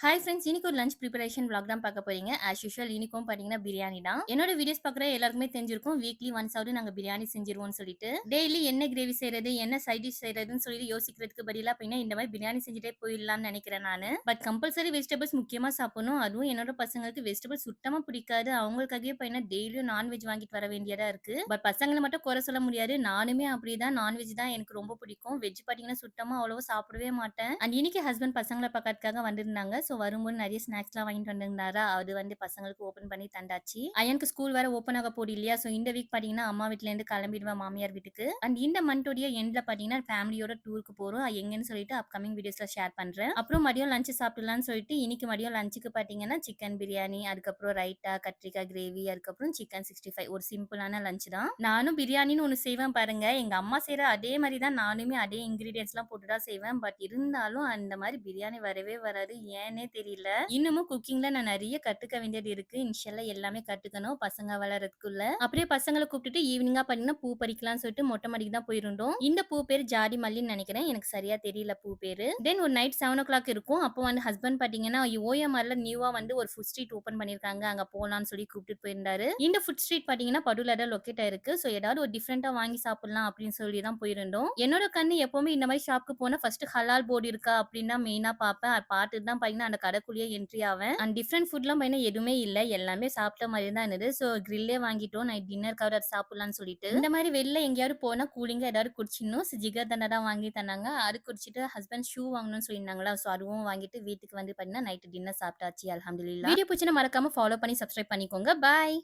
Hi friends, இன்னைக்கு ஒரு lunch preparation vlog தான் பார்க்க போறீங்க. ஆஸ் யூஷுவல் இன்னைக்கும் பார்த்தீங்கன்னா பிரியாணி தான். என்னோட வீடியோஸ் பார்க்குற எல்லாருக்குமே தெரிஞ்சிருக்கும். வீக்லி ஒன்ஸ் ஆவது நாங்க பிரியாணி செஞ்சிருவோம்னு சொல்லிட்டு. டெய்லி என்ன கிரேவி செய்றது, என்ன சைட் டிஷ் செய்றதுன்னு சொல்லி யோசிக்கிறதுக்கு பதிலா அப்படின்னா இந்த மாதிரி பிரியாணி செஞ்சுட்டே போயிடலாம்னு நினைக்கிறேன் நானு. பட் கம்பல்சரி வெஜிடபிள்ஸ் முக்கியமா சாப்பிடணும். அதுவும் என்னோட பசங்களுக்கு வெஜிடபிள்ஸ் சுத்தமா பிடிக்காது. அவங்களுக்காகவே பார்த்தீங்கன்னா டெய்லியும் நான்வெஜ் வாங்கிட்டு வர வேண்டியதா இருக்கு. பட் பசங்களை மட்டும் குறை சொல்ல முடியாது. நானுமே அப்படிதான். நான்வெஜ் தான் எனக்கு ரொம்ப பிடிக்கும். வெஜ் பார்த்தீங்கன்னா சுத்தமா அவ்வளவா சாப்பிடவே மாட்டேன். அண்ட் இன்னைக்கு ஹஸ்பண்ட் பசங்களை பார்க்கறதுக்காக வந்திருந்தாங்க. ஸோ வரும்போது நிறைய ஸ்நாக்ஸ்லாம் வாங்கிட்டு வந்திருந்தாரா, அது வந்து பசங்களுக்கு ஓப்பன் பண்ணி தந்தாச்சு. அயனுக்கு ஸ்கூல் வேற ஓப்பன் ஆக போகுது இல்லையா, ஸோ இந்த வீக் பாத்தீங்கன்னா அம்மா வீட்ல இருந்து கிளம்பிடுவேன் மாமியார் வீட்டுக்கு. அண்ட் இந்த மந்தோடைய எண்ட்ல பாத்தீங்கன்னா ஃபேமிலியோட டூருக்கு போறோம். எங்கன்னு சொல்லிட்டு அப்கமிங் வீடியோஸ்ல ஷேர் பண்றேன். அப்புறம் மதியம் லஞ்ச் சாப்பிடலாம்னு சொல்லிட்டு இன்னைக்கு மதியம் லஞ்சுக்கு பாத்தீங்கன்னா சிக்கன் பிரியாணி, அதுக்கப்புறம் ரைட்டா, கத்திரிக்காய் கிரேவி, அதுக்கப்புறம் சிக்கன் 65 ஒரு சிம்பிளான லஞ்ச் தான். நானும் பிரியாணின்னு ஒன்று செய்வேன் பாருங்க. எங்க அம்மா செய்யற அதே மாதிரி தான் நானுமே அதே இன்கிரீடியன்ஸ் எல்லாம் போட்டு தான் செய்வேன். பட் இருந்தாலும் அந்த மாதிரி பிரியாணி வரவே வராது. ஏன்னே தெரியல. இன்னமும் குக்கிங்ல நான் நெறைய கத்துக்க வேண்டியது இருக்கு. இன்ஷால்லா எல்லாமே கத்துக்கணும் பசங்க வளர்றதுக்குள்ள. அப்படியே பசங்கள கூப்பிட்டுட்டு ஈவினிங்கா பார்த்தீங்கன்னா பூ பறிக்கலாம்னு சொல்லிட்டு மொட்டை மாடிக்கு தான் போயிருந்தோம். இந்த பூ பேரு ஜாதி மல்லின்னு நெனைக்கிறேன். எனக்கு சரியா தெரியல பூ பேரு. தென் ஒரு நைட் 7:00 இருக்கும். அப்போ வந்து ஹஸ்பண்ட் பார்த்தீங்கன்னா ஓஎம்ஆர்ல நியூவா வந்து ஒரு ஃபுட் ஸ்ட்ரீட் ஓப்பன் பண்ணியிருக்காங்க. அங்க போலாம்னு சொல்லி கூப்பிட்டுட்டு போயிருந்தாரு. இந்த ஃபுட் ஸ்ட்ரீட் பார்த்தீங்கன்னா படுல தான் லொக்கேட் ஆயிருக்கு. ஸோ ஏதாவது ஒரு டிஃபரெண்டா வாங்கி சாப்பிடலாம் அப்படின்னு சொல்லி தான் போயிருந்தோம். என்னோட கண்ணு எப்பவுமே இந்த மாதிரி ஷாப்க்கு போனா ஃபர்ஸ்ட் ஹலால் போர்டு இருக்கா அப்படின்னு தான் மெயினா பார்ப்பேன். பார்த்துட்டு தான் பார்த்தீங்கன்னா அந்த கடைக்குள்ளேயே என்ட்ரி ஆவேன். அண்ட் டிஃப்ரெண்ட் ஃபுட்லாம் பார்த்தீங்கன்னா எதுவுமே இல்ல. எல்லாமே சாப்பிட்ட மாதிரி தான் இருந்தது. ஸோ கிரில்லே வாங்கிட்டோம். நைட் டின்னருக்காவது அது சாப்பிடலாம்னு சொல்லிட்டு. இந்த மாதிரி வெளில எங்கேயாவது போனா கூலிங்கா ஏதாவது குடிச்சிடணும். ஜிகர் தண்டா தான் வாங்கி தந்தாங்க. அது குடிச்சிட்டு ஹஸ்பண்ட் ஷூ வாங்கணும்னு சொல்லியிருந்தாங்களா. ஸோ அதுவும் வாங்கிட்டு வீட்டுக்கு வந்து பார்த்தீங்கன்னா நைட் டின்னர் சாப்பிட்டாச்சு. அல்ஹம்துலில்லாஹ். வீடியோ பிடிச்சுன்னா மறக்காம ஃபாலோ பண்ணி சப்ஸ்கிரைப் பண்ணிக்கோங்க. பாய்.